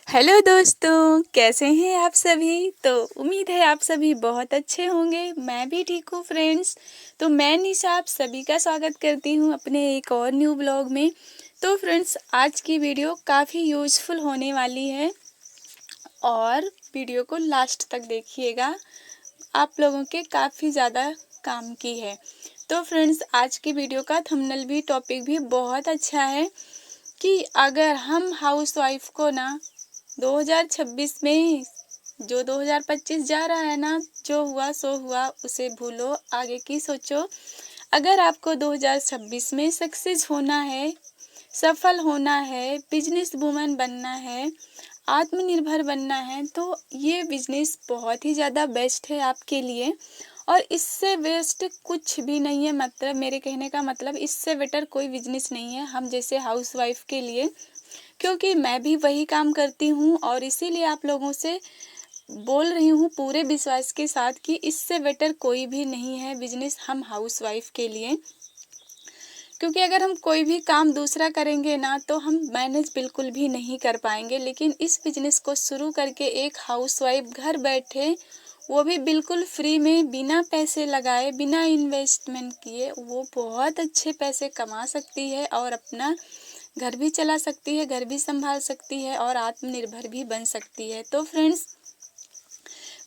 Hello दोस्तों, कैसे हैं आप सभी। तो उम्मीद है आप सभी बहुत अच्छे होंगे। मैं भी ठीक हूँ फ्रेंड्स। तो मैं निशा आप सभी का स्वागत करती हूँ अपने एक और न्यू ब्लॉग में। तो फ्रेंड्स, आज की वीडियो काफ़ी यूज़फुल होने वाली है और वीडियो को लास्ट तक देखिएगा। आप लोगों के काफ़ी ज़्यादा काम की है। तो फ्रेंड्स, आज की वीडियो का थंबनेल भी टॉपिक भी बहुत अच्छा है कि अगर हम हाउसवाइफ को ना 2026 में जो 2025 जा रहा है ना, जो हुआ सो हुआ, उसे भूलो, आगे की सोचो। अगर आपको 2026 में सक्सेस होना है, सफल होना है, बिजनेस वुमन बनना है, आत्मनिर्भर बनना है, तो ये बिजनेस बहुत ही ज़्यादा बेस्ट है आपके लिए। और इससे बेस्ट कुछ भी नहीं है। मतलब मेरे कहने का मतलब, इससे बेटर कोई बिजनेस नहीं है हम जैसे हाउसवाइफ के लिए, क्योंकि मैं भी वही काम करती हूँ और इसीलिए आप लोगों से बोल रही हूँ पूरे विश्वास के साथ कि इससे बेटर कोई भी नहीं है बिजनेस हम हाउसवाइफ के लिए। क्योंकि अगर हम कोई भी काम दूसरा करेंगे ना, तो हम मैनेज बिल्कुल भी नहीं कर पाएंगे। लेकिन इस बिजनेस को शुरू करके एक हाउसवाइफ घर बैठे, वो भी बिल्कुल फ्री में, बिना पैसे लगाए, बिना इन्वेस्टमेंट किए, वो बहुत अच्छे पैसे कमा सकती है और अपना घर भी चला सकती है, घर भी संभाल सकती है और आत्मनिर्भर भी बन सकती है। तो फ्रेंड्स,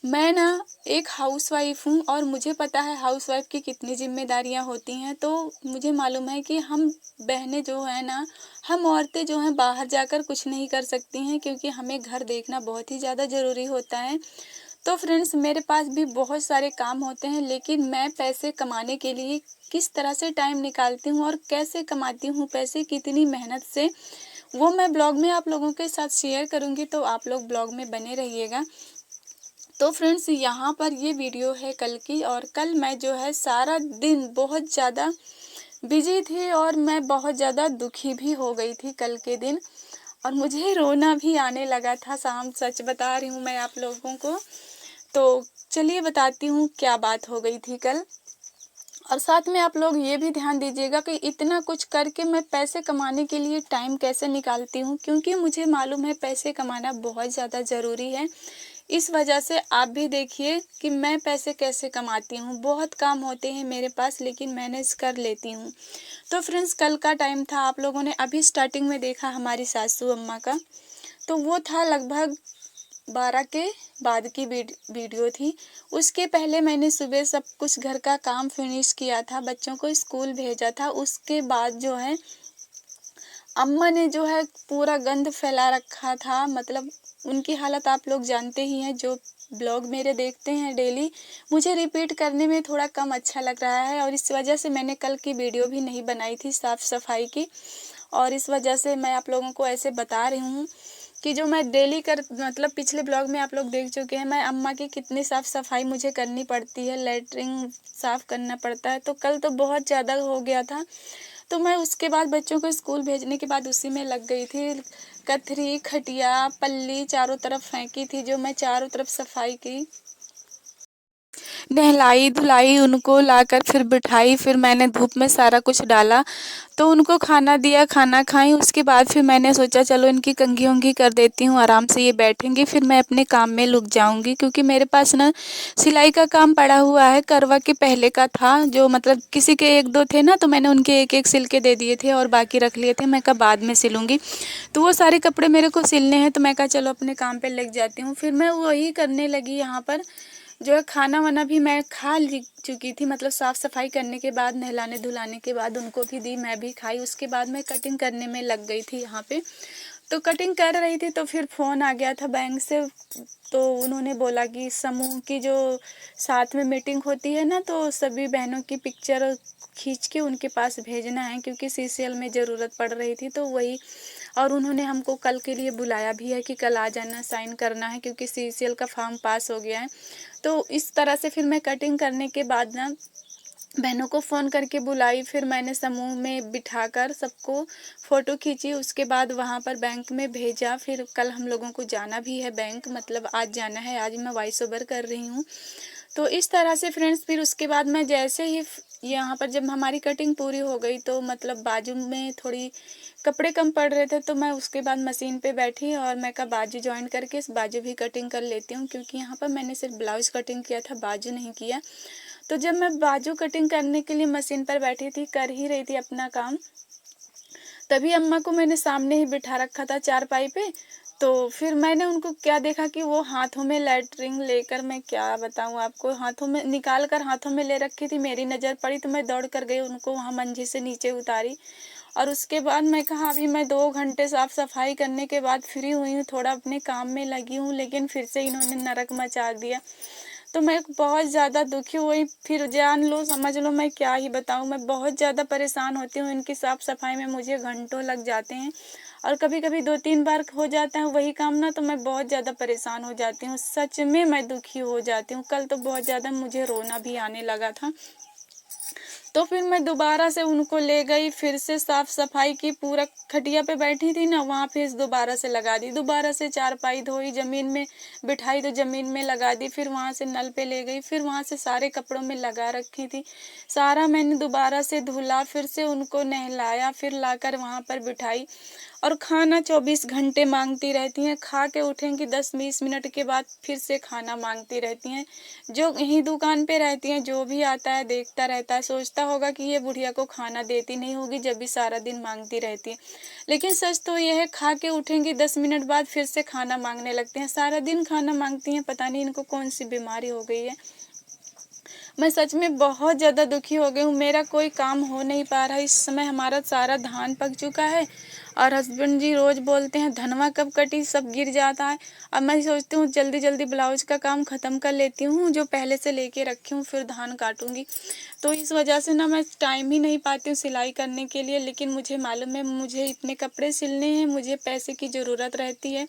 मैं ना एक हाउसवाइफ हूँ और मुझे पता है हाउसवाइफ की कितनी जिम्मेदारियाँ होती हैं। तो मुझे मालूम है कि हम बहनें जो हैं ना, हम औरतें जो हैं बाहर जाकर कुछ नहीं कर सकती हैं, क्योंकि हमें घर देखना बहुत ही ज़्यादा ज़रूरी होता है। तो फ्रेंड्स, मेरे पास भी बहुत सारे काम होते हैं, लेकिन मैं पैसे कमाने के लिए किस तरह से टाइम निकालती हूँ और कैसे कमाती हूँ पैसे, कितनी मेहनत से, वो मैं ब्लॉग में आप लोगों के साथ शेयर करूँगी। तो आप लोग ब्लॉग में बने रहिएगा। तो फ्रेंड्स, यहाँ पर ये वीडियो है कल की, और कल मैं जो है सारा दिन बहुत ज़्यादा बिजी थी और मैं बहुत ज़्यादा दुखी भी हो गई थी कल के दिन, और मुझे रोना भी आने लगा था। शाम, सच बता रही हूँ मैं आप लोगों को। तो चलिए बताती हूँ क्या बात हो गई थी कल। और साथ में आप लोग ये भी ध्यान दीजिएगा कि इतना कुछ करके मैं पैसे कमाने के लिए टाइम कैसे निकालती हूँ, क्योंकि मुझे मालूम है पैसे कमाना बहुत ज़्यादा ज़रूरी है। इस वजह से आप भी देखिए कि मैं पैसे कैसे कमाती हूँ। बहुत काम होते हैं मेरे पास, लेकिन मैनेज कर लेती हूँ। तो फ्रेंड्स, कल का टाइम था, आप लोगों ने अभी स्टार्टिंग में देखा हमारी सासू अम्मा का, तो वो था लगभग 12 के बाद की वीडियो थी। उसके पहले मैंने सुबह सब कुछ घर का काम फिनिश किया था, बच्चों को स्कूल भेजा था। उसके बाद जो है अम्मा ने जो है पूरा गंद फैला रखा था। मतलब उनकी हालत आप लोग जानते ही हैं, जो ब्लॉग मेरे देखते हैं डेली। मुझे रिपीट करने में थोड़ा कम अच्छा लग रहा है, और इस वजह से मैंने कल की वीडियो भी नहीं बनाई थी साफ़ सफाई की। और इस वजह से मैं आप लोगों को ऐसे बता रही हूँ कि जो मैं डेली मतलब पिछले ब्लॉग में आप लोग देख चुके हैं, मैं अम्मा की कितनी साफ़ सफाई मुझे करनी पड़ती है, लेटरिन साफ़ करना पड़ता है। तो कल तो बहुत ज़्यादा हो गया था। तो मैं उसके बाद बच्चों को स्कूल भेजने के बाद उसी में लग गई थी। कथरी, खटिया, पल्ली चारों तरफ फेंकी थी, जो मैं चारों तरफ सफाई की, नहलाई धुलाई, उनको लाकर फिर बिठाई। फिर मैंने धूप में सारा कुछ डाला, तो उनको खाना दिया, खाना खाई। उसके बाद फिर मैंने सोचा चलो इनकी कंघी उंघी कर देती हूँ, आराम से ये बैठेंगी, फिर मैं अपने काम में लुक जाऊंगी। क्योंकि मेरे पास ना सिलाई का काम पड़ा हुआ है, करवा के पहले का था, जो मतलब किसी के एक दो थे ना, तो मैंने उनके एक एक सिल के दे दिए थे और बाकी रख लिए थे। मैं कहा बाद में सिलूंगी। तो वो सारे कपड़े मेरे को सिलने हैं, तो मैं कहा चलो अपने काम पे लग जाती हूँ। फिर मैं वही करने लगी। यहाँ पर जो है खाना वाना भी मैं खा चुकी थी, मतलब साफ़ सफाई करने के बाद, नहलाने धुलाने के बाद उनको भी दी, मैं भी खाई। उसके बाद मैं कटिंग करने में लग गई थी यहाँ पे। तो कटिंग कर रही थी तो फिर फ़ोन आ गया था बैंक से। तो उन्होंने बोला कि समूह की जो साथ में मीटिंग होती है ना, तो सभी बहनों की पिक्चर खींच के उनके पास भेजना है, क्योंकि सीसीएल में ज़रूरत पड़ रही थी। तो वही, और उन्होंने हमको कल के लिए बुलाया भी है कि कल आ जाना, साइन करना है, क्योंकि सीसीएल का फॉर्म पास हो गया है। तो इस तरह से फिर मैं कटिंग करने के बाद ना बहनों को फ़ोन करके बुलाई। फिर मैंने समूह में बिठाकर सबको फ़ोटो खींची। उसके बाद वहाँ पर बैंक में भेजा। फिर कल हम लोगों को जाना भी है बैंक, मतलब आज जाना है, आज मैं वॉइस ओवर कर रही हूँ। तो इस तरह से फ्रेंड्स फिर उसके बाद मैं जैसे ही यहाँ पर जब हमारी कटिंग पूरी हो गई तो मतलब बाजू में थोड़ी कपड़े कम पड़ रहे थे, तो मैं उसके बाद मशीन पे बैठी और मैं कहा बाजू जॉइन करके इस बाजू भी कटिंग कर लेती हूँ, क्योंकि यहाँ पर मैंने सिर्फ ब्लाउज कटिंग किया था, बाजू नहीं किया। तो जब मैं बाजू कटिंग करने के लिए मशीन पर बैठी थी, कर ही रही थी अपना काम, तभी अम्मा को मैंने सामने ही बिठा रखा था चारपाई पे। तो फिर मैंने उनको क्या देखा कि वो हाथों में लेटरिंग लेकर, मैं क्या बताऊँ आपको, हाथों में निकाल कर हाथों में ले रखी थी। मेरी नज़र पड़ी तो मैं दौड़ कर गई, उनको वहाँ मंजी से नीचे उतारी और उसके बाद मैं कहा अभी मैं 2 घंटे साफ सफाई करने के बाद फ्री हुई हूँ, थोड़ा अपने काम में लगी हूँ, लेकिन फिर से इन्होंने नरक मचा दिया। तो मैं बहुत ज़्यादा दुखी हुई, फिर जान लो समझ लो मैं क्या ही बताऊँ, मैं बहुत ज़्यादा परेशान होती हूँ। इनकी साफ़ सफाई में मुझे घंटों लग जाते हैं और कभी-कभी 2-3 बार हो जाता है वही काम ना, तो मैं बहुत ज़्यादा परेशान हो जाती हूँ। सच में मैं दुखी हो जाती हूँ। कल तो बहुत ज़्यादा मुझे रोना भी आने लगा था। तो फिर मैं दोबारा से उनको ले गई, फिर से साफ सफाई की, पूरा खटिया पे बैठी थी ना वहाँ फिर दोबारा से लगा दी, दोबारा से चारपाई धोई, ज़मीन में बिठाई तो ज़मीन में लगा दी, फिर वहाँ से नल पे ले गई, फिर वहाँ से सारे कपड़ों में लगा रखी थी, सारा मैंने दोबारा से धुला, फिर से उनको नहलाया, फिर लाकर वहाँ पर बिठाई। और खाना 24 घंटे मांगती रहती हैं, खा के उठेंगी 10-20 मिनट के बाद फिर से खाना मांगती रहती हैं। जो यहीं दुकान पे रहती हैं, जो भी आता है देखता रहता है, सोचता होगा कि ये बुढ़िया को खाना देती नहीं होगी जब भी सारा दिन मांगती रहती है। लेकिन सच तो ये है, खा के उठेंगी 10 मिनट बाद फिर से खाना मांगने लगती हैं, सारा दिन खाना मांगती हैं, पता नहीं इनको कौन सी बीमारी हो गई है। मैं सच में बहुत ज़्यादा दुखी हो गई हूँ, मेरा कोई काम हो नहीं पा रहा है। इस समय हमारा सारा धान पक चुका है और हस्बैंड जी रोज़ बोलते हैं धनवा कब कटी, सब गिर जाता है। अब मैं सोचती हूँ जल्दी जल्दी ब्लाउज का काम ख़त्म कर लेती हूँ, जो पहले से लेके रखी हूँ, फिर धान काटूंगी। तो इस वजह से ना मैं टाइम ही नहीं पाती हूँ सिलाई करने के लिए। लेकिन मुझे मालूम है मुझे इतने कपड़े सिलने हैं, मुझे पैसे की ज़रूरत रहती है,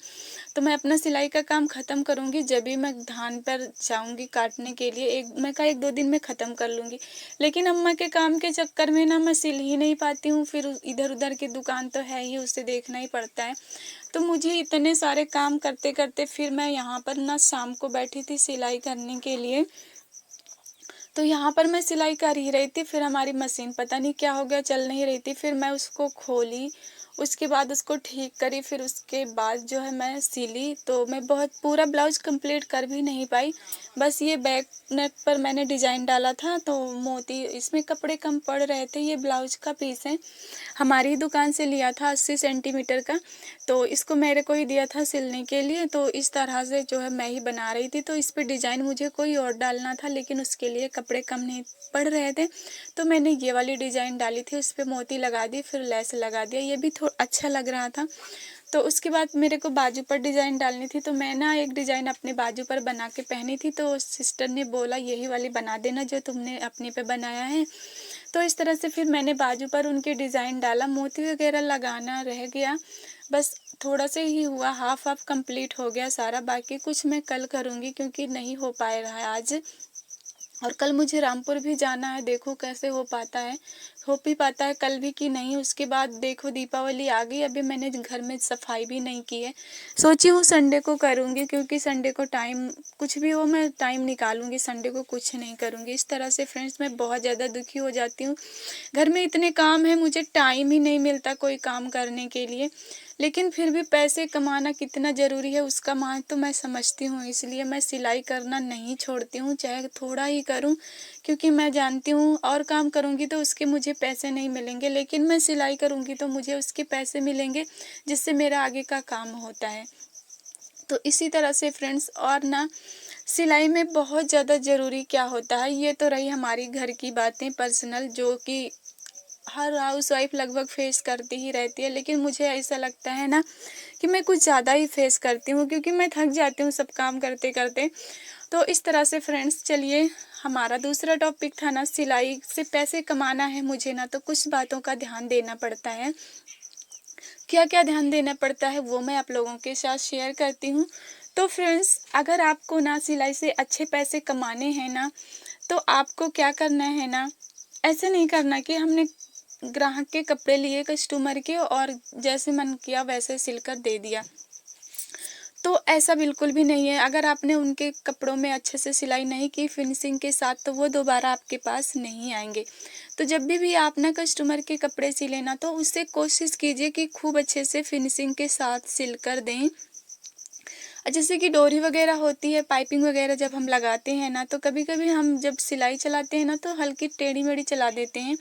तो मैं अपना सिलाई का काम ख़त्म करूँगी जब भी मैं धान पर जाऊँगी काटने के लिए। मैं कहा 1-2 दिन में ख़त्म कर लूँगी। लेकिन अम्मा के काम के चक्कर में ना मैं सिल ही नहीं पाती हूँ, फिर इधर-उधर की दुकान तो है ही, उसे देखना ही पड़ता है। तो मुझे इतने सारे काम करते-करते फिर मैं यहाँ पर ना शाम को बैठी थी सिलाई करने के लिए। तो यहाँ पर मैं सिलाई कर ही रही थी, फिर हमारी मशीन पता नहीं क्या हो गया, चल नहीं रही थी। फिर मैं उसको खोली, उसके बाद उसको ठीक करी, फिर उसके बाद जो है मैं सिली। तो मैं बहुत पूरा ब्लाउज कंप्लीट कर भी नहीं पाई, बस ये बैक नेक पर मैंने डिज़ाइन डाला था, तो मोती इसमें कपड़े कम पड़ रहे थे। ये ब्लाउज का पीस है, हमारी दुकान से लिया था 80 सेंटीमीटर का, तो इसको मेरे को ही दिया था सिलने के लिए। तो इस तरह से जो है मैं ही बना रही थी, तो इस पे डिज़ाइन मुझे कोई और डालना था, लेकिन उसके लिए कपड़े कम नहीं पड़ रहे थे, तो मैंने ये वाली डिज़ाइन डाली थी, उस पे मोती लगा दी, फिर लेस लगा दिया, ये भी थोड़ा अच्छा लग रहा था। तो उसके बाद मेरे को बाजू पर डिज़ाइन डालनी थी, तो मैं ना एक डिज़ाइन अपने बाजू पर बना के पहनी थी, तो सिस्टर ने बोला यही वाली बना देना जो तुमने अपने पे बनाया है। तो इस तरह से फिर मैंने बाजू पर उनके डिज़ाइन डाला, मोती वगैरह लगाना रह गया, बस थोड़ा सा ही हुआ, हाफ हाफ कंप्लीट हो गया सारा, बाकी कुछ मैं कल करूँगी क्योंकि नहीं हो पा रहा है आज। और कल मुझे रामपुर भी जाना है, देखो कैसे हो पाता है, हो भी पाता है कल भी कि नहीं। उसके बाद देखो दीपावली आ गई, अभी मैंने घर में सफाई भी नहीं की है, सोची हूँ संडे को करूँगी, क्योंकि संडे को टाइम कुछ भी हो मैं टाइम निकालूंगी, संडे को कुछ नहीं करूँगी। इस तरह से फ्रेंड्स मैं बहुत ज़्यादा दुखी हो जाती हूँ, घर में इतने काम है, मुझे टाइम ही नहीं मिलता कोई काम करने के लिए। लेकिन फिर भी पैसे कमाना कितना ज़रूरी है उसका महत्व तो मैं समझती हूँ, इसलिए मैं सिलाई करना नहीं छोड़ती हूँ, चाहे थोड़ा ही करूँ, क्योंकि मैं जानती हूँ और काम करूँगी तो उसके मुझे पैसे नहीं मिलेंगे, लेकिन मैं सिलाई करूँगी तो मुझे उसके पैसे मिलेंगे, जिससे मेरा आगे का काम होता है। तो इसी तरह से फ्रेंड्स, और ना सिलाई में बहुत ज़्यादा ज़रूरी क्या होता है, ये तो रही हमारी घर की बातें पर्सनल, जो कि हर हाउसवाइफ लगभग फेस करती ही रहती है। लेकिन मुझे ऐसा लगता है ना कि मैं कुछ ज़्यादा ही फेस करती हूँ, क्योंकि मैं थक जाती हूँ सब काम करते करते। तो इस तरह से फ्रेंड्स, चलिए हमारा दूसरा टॉपिक था ना, सिलाई से पैसे कमाना है मुझे ना, तो कुछ बातों का ध्यान देना पड़ता है। क्या क्या ध्यान देना पड़ता है वो मैं आप लोगों के साथ शेयर करती हूँ। तो फ्रेंड्स, अगर आपको ना सिलाई से अच्छे पैसे कमाने हैं ना, तो आपको क्या करना है ना, ऐसे नहीं करना कि हमने ग्राहक के कपड़े लिए कस्टमर के और जैसे मन किया वैसे सिलकर दे दिया। तो ऐसा बिल्कुल भी नहीं है। अगर आपने उनके कपड़ों में अच्छे से सिलाई नहीं की फिनिशिंग के साथ, तो वो दोबारा आपके पास नहीं आएँगे। तो जब भी आप ना कस्टमर के कपड़े सिलें ना, तो उससे कोशिश कीजिए कि खूब अच्छे से फिनिशिंग के साथ सिल कर दें। जैसे कि डोरी वगैरह होती है, पाइपिंग वगैरह जब हम लगाते हैं ना, तो कभी-कभी हम जब सिलाई चलाते हैं ना, तो हल्की टेढ़ी-मेढ़ी चला देते हैं।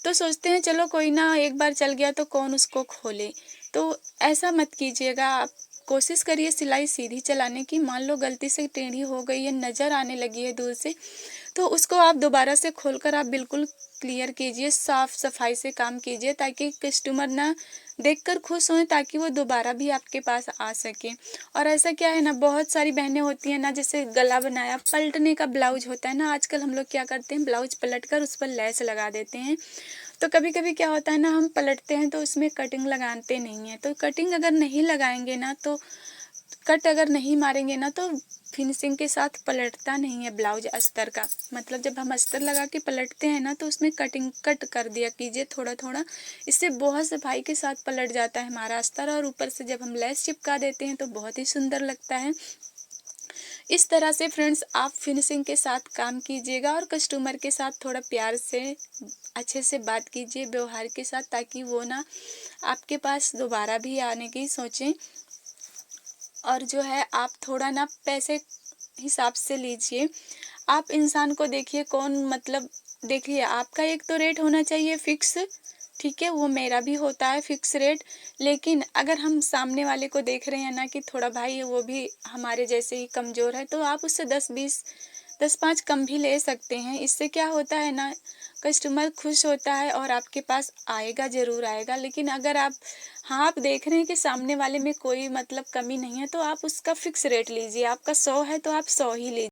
तो सोचते हैं चलो कोई ना, एक बार चल गया तो कौन उसको खोले। तो ऐसा मत कीजिएगा, आप कोशिश करिए सिलाई सीधी चलाने की। मान लो गलती से टेढ़ी हो गई है, नज़र आने लगी है दूर से, तो उसको आप दोबारा से खोलकर आप बिल्कुल क्लियर कीजिए, साफ-सफाई से काम कीजिए, ताकि कस्टमर ना देखकर खुश हों, ताकि वो दोबारा भी आपके पास आ सकें। और ऐसा क्या है ना, बहुत सारी बहनें होती हैं ना, जैसे गला बनाया, पलटने का ब्लाउज होता है ना, आजकल हम लोग क्या करते हैं, ब्लाउज पलटकर उस पर लेस लगा देते हैं। तो कभी-कभी क्या होता है ना, हम पलटते हैं तो उसमें कटिंग लगाते नहीं हैं। तो कटिंग अगर नहीं लगाएँगे ना, तो कट अगर नहीं मारेंगे ना, तो फिनिशिंग के साथ पलटता नहीं है ब्लाउज अस्तर का। मतलब जब हम अस्तर लगा के पलटते हैं ना, तो उसमें कटिंग कट कर दिया कीजिए थोड़ा-थोड़ा। इससे बहुत सफाई के साथ पलट जाता है हमारा अस्तर, और ऊपर से जब हम लेस चिपका देते हैं तो बहुत ही सुंदर लगता है। इस तरह से फ्रेंड्स आप फिनिशिंग के साथ काम कीजिएगा, और कस्टमर के साथ थोड़ा प्यार से अच्छे से बात कीजिए व्यवहार के साथ, ताकि वो ना आपके पास दोबारा भी आने की सोचें। और जो है आप थोड़ा ना पैसे हिसाब से लीजिए। आप इंसान को देखिए, कौन मतलब देखिए, आपका एक तो रेट होना चाहिए फिक्स, ठीक है? वो मेरा भी होता है फिक्स रेट। लेकिन अगर हम सामने वाले को देख रहे हैं ना कि थोड़ा भाई वो भी हमारे जैसे ही कमज़ोर है, तो आप उससे 10-20 10-5 कम भी ले सकते हैं। इससे क्या होता है ना, कस्टमर खुश होता है और आपके पास आएगा, ज़रूर आएगा। लेकिन अगर आप हाँ, आप देख रहे हैं कि सामने वाले में कोई मतलब कमी नहीं है, तो आप उसका फिक्स रेट लीजिए। आपका 100 है तो आप 100 ही लीजिए।